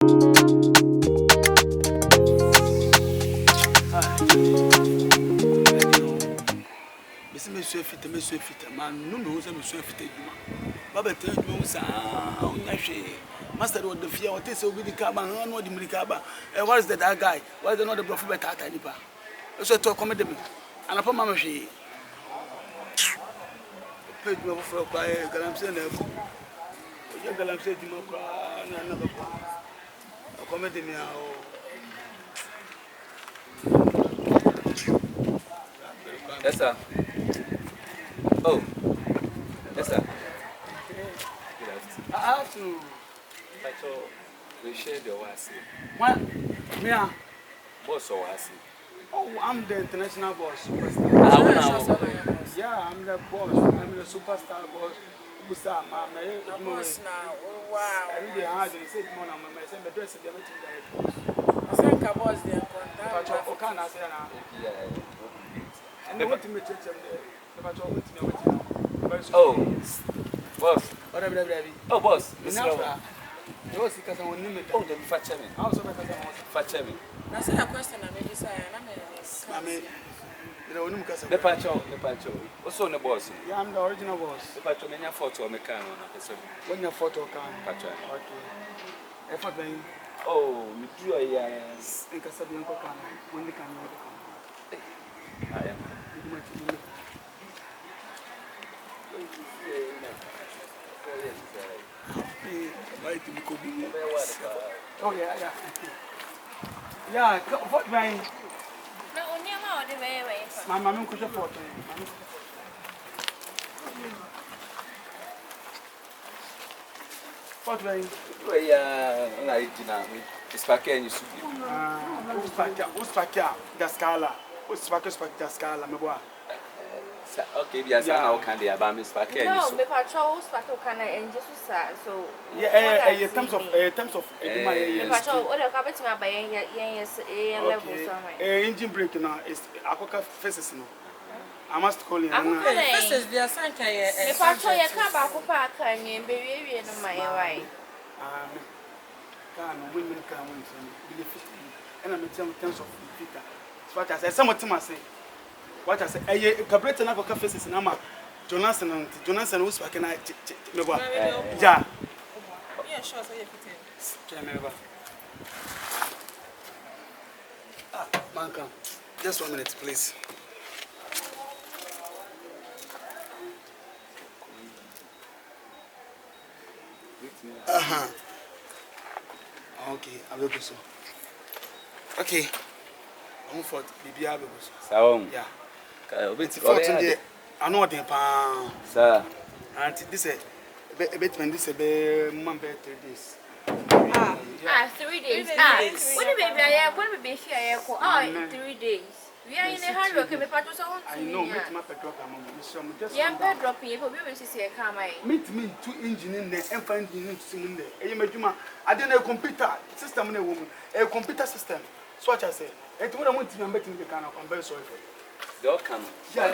Me swift, man. No, swift. Baba tell you, Master of the fear, what is over the caba, and what the Miricaba. And what is that guy? Why is not the prophet at Tanipa? So to accommodate me. And upon Mamma, she paid me for a quiet Galamsen. You're Galamsen, another accommodate me. Yes, sir. Oh, yes, sir. I have to. We shared your was. What? Me? Boss or was. Oh, I'm the international boss. Yeah, I'm the boss. I'm the superstar boss. Who's that, man? Boss now. Wow. I really hard. They said, "Mona, my son, the dress is the meeting there." I think I was there. But you can't answer now. And they want to meet them there. Oh, boss. Whatever. Oh, boss. You was because I want to meet. Oh, the fetch me. I also because I want Fetch me. That's a question I made. I mean, you know, the patcho. Also, the boss. Yeah, I'm the original boss. The patcho, many photo of mechanic. When your photo can Patcho. okay. If I think, Oh, you do a yes. because of the uncle can, when they can, I am. Oh, yeah. Yeah, what my mom could afford to. What way? Like dinner. It's back and you should be. Uspakia, the scala. Uspakia, the scala, my boy. Okay, yes, I know can they about Miss Packer. No, me patrol spato kana and just so. Yeah, in terms of Me patrol what the carpet my by yes level somewhere. engine brake now is Akoka faces no. I must call him. This is the Sanka. Me patrol ya ka ba ko pa kan yen be we no my why. Can women can win benefit. And I'm in terms of Peter. So what I say, some of them say. What I say, a carburetor na Akoka faces in Ama. Jonathan was working at me. Yeah. Yeah, sure, so you Man, just 1 minute, please. Okay, I will go so. Okay, I'm for BBR. Yeah. I know the pan. Sir. And this is a bit when this is a month 3 days. 3 days. What the baby I what the baby I 3 days. We are in a hurry. Okay, me patrol so I know meet my petrol come just yeah, bed dropping if we will see a car my meet me 2 engine in there and find you to sing in there. You I didn't a computer system in a woman, a computer system. So what I say, and when I want to make the kind of convey sorry for They'll come. yeah,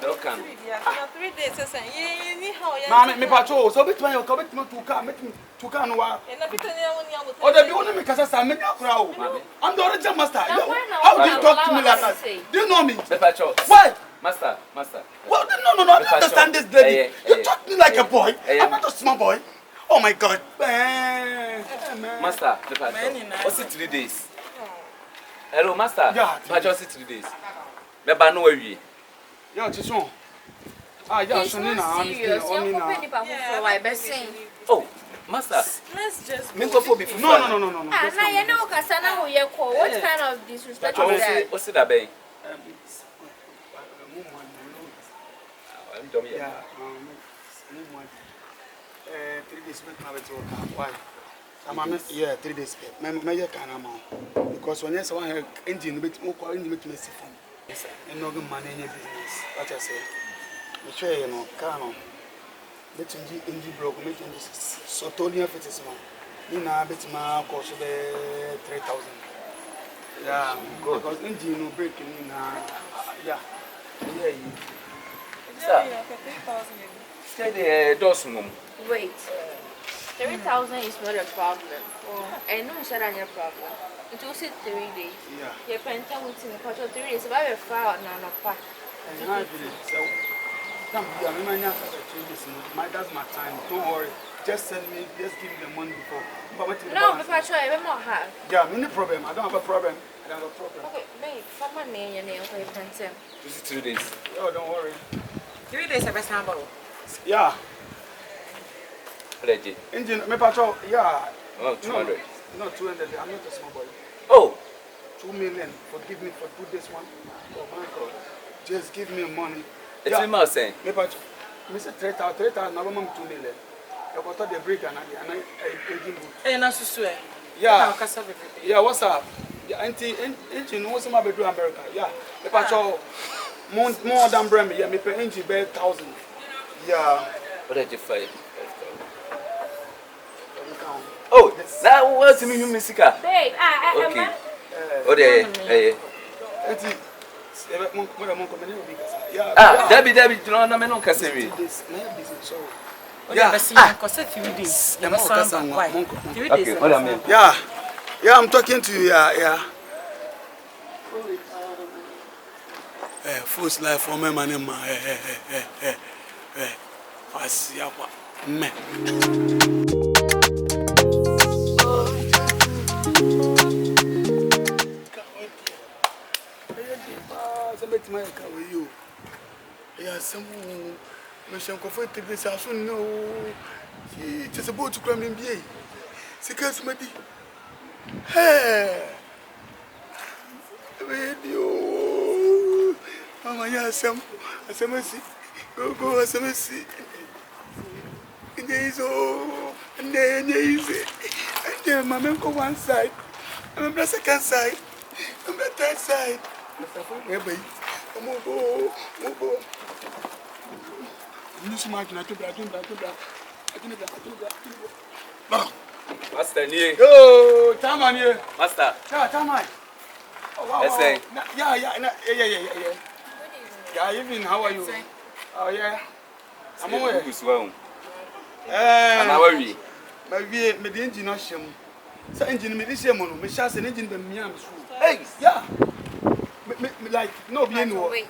They'll come. 3 days. Mamma, me patrol, so between your commitment to car, make me to car no while. Or the only because I'm a crowd. I'm the original master. How do you talk to me like that? Do you know me? The patrol. Why? Master. Well, no, I don't understand this lady. You talk to me like a boy. I'm not a small boy. Oh my God. Master, the patrol. What's it 3 days? Hello, Master. Yeah. Patrol 3 days. Beba no way. Yeah, it's on. Yeah, so oh, Master. Let's just Me go for before. No. now you know Kasana who you call what kind of disrespect is that? What's it about? I'm dumb here. 3 days why? Yeah, 3 days. My because when there's one engine bit more in the messy form. And no good money in your business. What I say, the tray, you know, Carno. Betting engine broke, making this so totally if it is one. In a bit my cost of 3,000. Yeah, because engine no breaking in. Yeah, Sir, stay there, Dawson. Wait. 3,000 is not a problem. And no, said I have a problem. It will sit 3 days. Yeah. Your parents will see me for 3 days. If I have a file, no, no, part. And I believe so. Come here, that's my time. Don't worry. Just send me, just give me the money before. No, but I try, I won't have. Yeah, no problem. I don't have a problem. I don't have a problem. Okay, babe, someone name your name for your parents. This is 2 days. Oh, don't worry. 3 days of a sample. Yeah. Legit. Engine, my patrol, yeah. Oh, 200. No, 200. I'm not a small boy. Oh! 2 million. Forgive me for 2 days one. Oh my God. Just give me money. It's me more saying. My patrol. Mr. 3,000, now I'm 2 million. I got the break and I And I swear. yeah. Yeah, what's up? Yeah, engine, what's my bedroom America? Yeah. My patrol, more than Bremmy. Yeah, me pay engine by 1,000. Yeah. What did you find? Oh, that was me, Missika. Babe, Okay. Oh, there. Ah, Debbie, you know, I'm not Cassandra. Yeah, because 3 days. Why? 3 days. Okay, what I mean. Yeah, I'm talking to you. Yeah. First life for my money, I see what me. Yeah, someone. Mission comforted this house. No, it's about to come in. Be Sikas Madi. Hey, radio. Mama, yeah, some mercy. Go, mercy. And there is oh, and then there is it. And then my man go one side, and I'm the second side, and the third side. Move. Master, near. Yo, time on here. Master. Yeah, time on. Oh, wow. Let's say. Yeah. Yeah, even how are you? Oh, yeah. I'm away. And how are we? My engine not shame. So, engine, me shame on me, shall an engine, me. Hey, Yeah. Like, no, be no. Wait.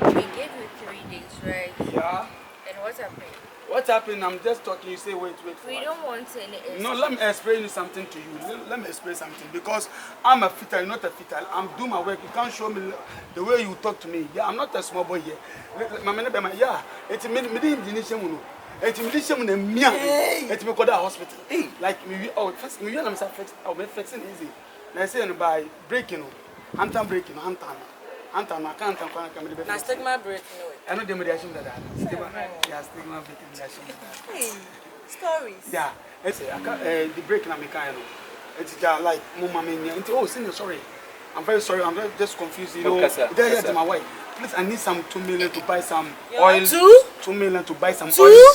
We gave you 3 days, right? Yeah. And what happened? What happened? I'm just talking. You say, wait. We don't want any. No, let me explain something to you. Let me explain something because I'm a fitter, not a fitter. I'm doing my work. You can't show me the way you talk to me. Yeah, I'm not a small boy here. Yeah, it's me didn't initiate. It's me it's me go to hospital. Like me, oh, first me I'm fix. Oh, me fixing easy. Now say by breaking, hand breaking, hand. I can't come. Now stigma break. I know the mediation that stigma. Yeah, stigma mediation. Hey, stories. Yeah, it's the break na me kind of. It's like mama me. Oh, sorry. I'm very sorry. I'm just confused. You know, there to my wife. Please, I need some 2 million to buy some oil. 2 million to buy some oil.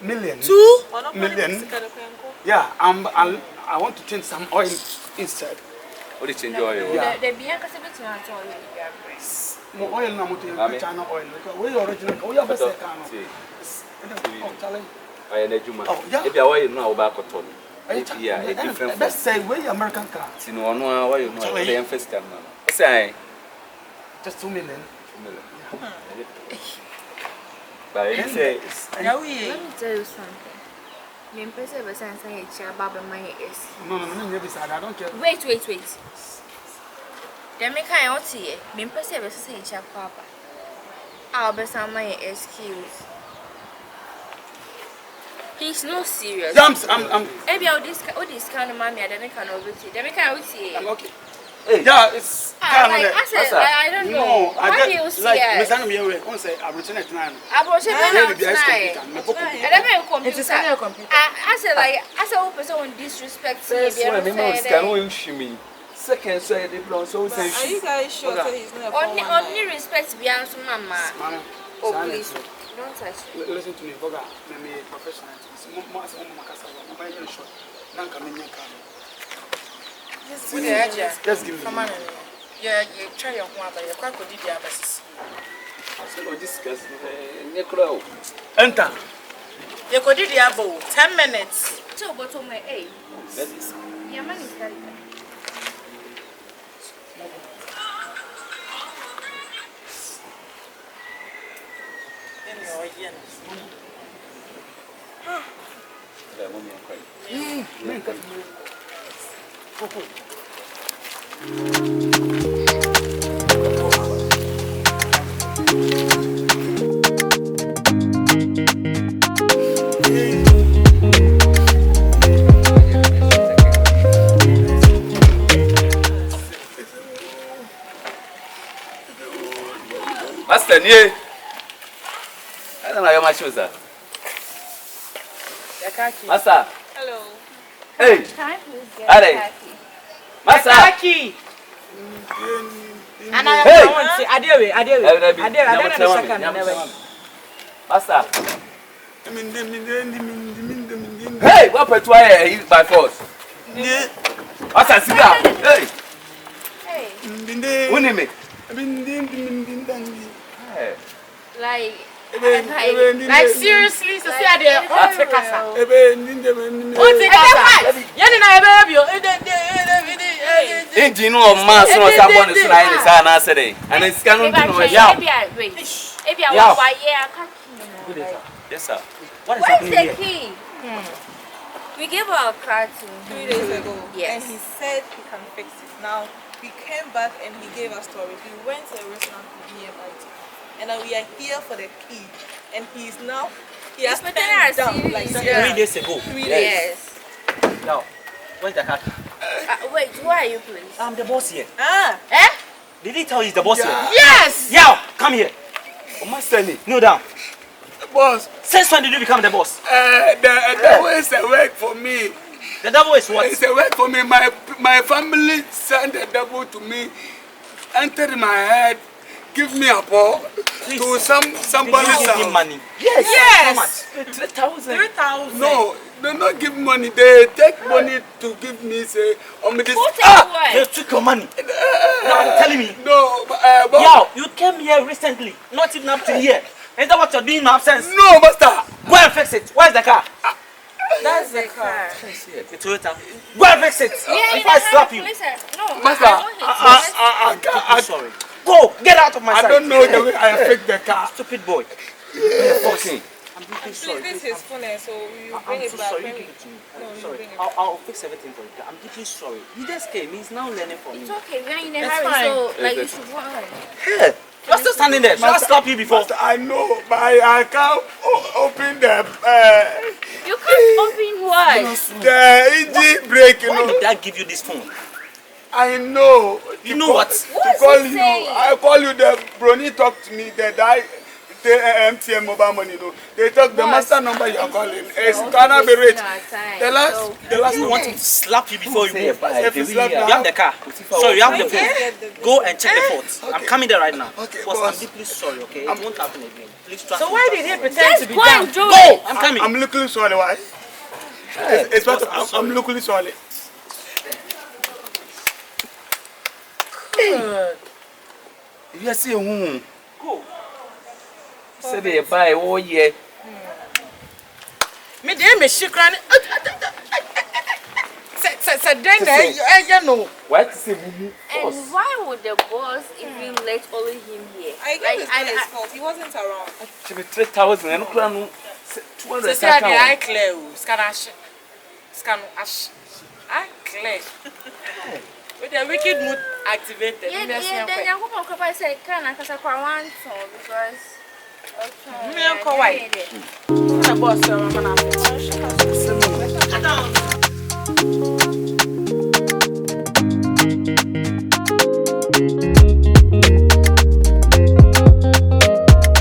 Million. 2 million. Yeah, I want to change some oil instead. What did you change oil? Yeah. The Bianca said to More oil na mo to China oil. We original. We have best can. Oh, Charlie. I am a Juma. Oh, yeah. If you are now about cotton. Yeah, it's different. Let's say we American car. You know, why you know the first time. Say, just 2 million. But you say, Now we. Let me tell you something. Me person be saying say Baba my is. No, I don't care. Wait. Dem me kan o tie. Me person be say echa papa. I'll be some my excuse. He's no serious. I'm Maybe all this kind of mommy I don't can over tie. Dem me kan o tie. I'm okay. Yeah, it's I don't know. Why do you see it? Miss Anna, we say I return at 9. I was tonight. I don't computer. It's a computer. I said like I saw person disrespect me. me. Second, say they belong so say. Are you guys sure that he's not a only respect beyond mama. Oh please, don't touch me. Listen to me, Boga. I'm a professional. Just give me. Yeah, you try your one, but you're quite good. The others. So discuss. Enter. You could do the abo 10 minutes. So, but on my age. That is. Yeah, man is that. Master, yeah. I don't know how much was that. Master. Hello. Hey. Time please get Allez. Master. Kaki. And I want to say, Master. Hey, what put why by force? Master, sit down. Hey. Hey. Winning me. like seriously, so see there. What's the casa? Engine or mass or someone is trying to sign us today. And it's going to know. Yes, sir. What is the key? We gave our car to 3 days ago. Yes. And he said he can fix it. Now, we came back and he gave us story. We went to a restaurant nearby. And now we are here for the key. And he has turned down like 3 days ago. 3 days. Yes. Now, where's the car? Wait, who are you, please? I'm the boss here. Eh? Did he tell you he's the boss here? Yes! Yaw, come here. Master, Kneel down. Boss, Since when did you become the boss? the devil is a work for me. The devil is what? It's a work for me. My family sent the devil to me, entered my head, give me a ball to somebody. Did you give him money? Yes! How much? 3,000. 3,000. No, they not give money. They take money to give me. Say, this. They took your money. Now I'm telling me. No, Yaw, you came here recently, not even up to here. Is that what you're doing in my absence? no, master. Go and fix it. Where's the car? That's the car. The Toyota. Go and fix it. If I slap you. No, Master, I'm sorry. Go, get out of my sight. I don't know the way I fix the car. Stupid boy. Okay. I'm deeply Please, sorry. this is his phone, so you bring I'm it so back. sorry. When You we- give it to me. No, you Sorry. bring it I'll fix everything for you. I'm deeply sorry. He just came. He's now learning from me. It's okay, we are in a It's hurry, fine. so like you should run. Hey, you're still standing there. Should I slap you before? Master, I know, but I can't open the You can't open what? engine brake. You Why know, did I give you this phone? I know. You know what? To What's call he you, saying? I call you. The brony talk to me. The MTN mobile money. No, they talk. The Boss. master number you are calling is gonna be rich. The last You want him to slap you before you move? If you slap You me, have the car. Sorry, you have the Get phone. the- Go and check the fault. I'm coming there right now. Okay, Boss, boss. I'm deeply sorry, okay? It won't happen again. Please trust So me. why did he pretend to be Go down? and do Go! it. I'm coming. I'm looking sorry. Why? It's what I'm looking sorry. You see who? Go. Say they buy all year. Me dey me shikran. Say then you know. What to say, Mumu? And why would the boss even let only him here? I guess it's not his fault. He wasn't around. Should be 3,000 and no 200. Say the eye clear. Scan ash. Eye clear. With the wicked mood activated. Yeah, then you go to say can I cause for one song because Me uncle why? The boss, man.